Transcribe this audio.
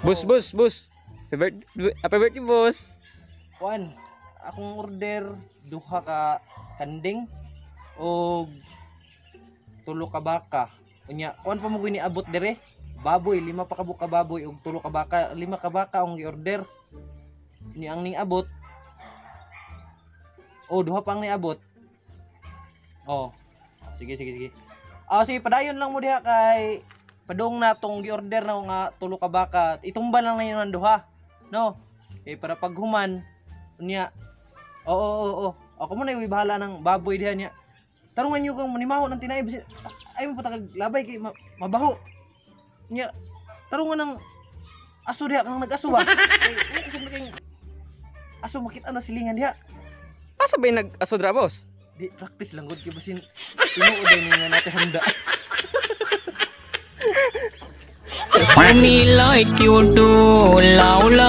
Bus. Happy birthday, boss. Kuan, akong order duha ka kanding o tulo ka baka. Unya, kuan pa mo ni abot dire? Baboy, 5 pa ka buka baboy ug tulo ka baka, 5 ka baka ang gi-order. Ni ang ning abot. Oh, duha pa ang niabot. Oh. Sige. Sige, padayon lang mo diha kay padung na tong gi-order na nga tulo ka baka. Itumba lang na yun ang duha. No? Para paghuman unya. Oo. Ako mo na bahala ng baboy diha niya. Tarungan niyo kung manimaho ng tinay ay mo patag labay kay mabaho. Nya tarungan ng aso diha kang nag-aso ba? Kay aso makita na silingan diha. Asa ba yung nag-aso dra, boss? Di practice lang gud kay basin tinuod din nga natin handa. Me like you do, la la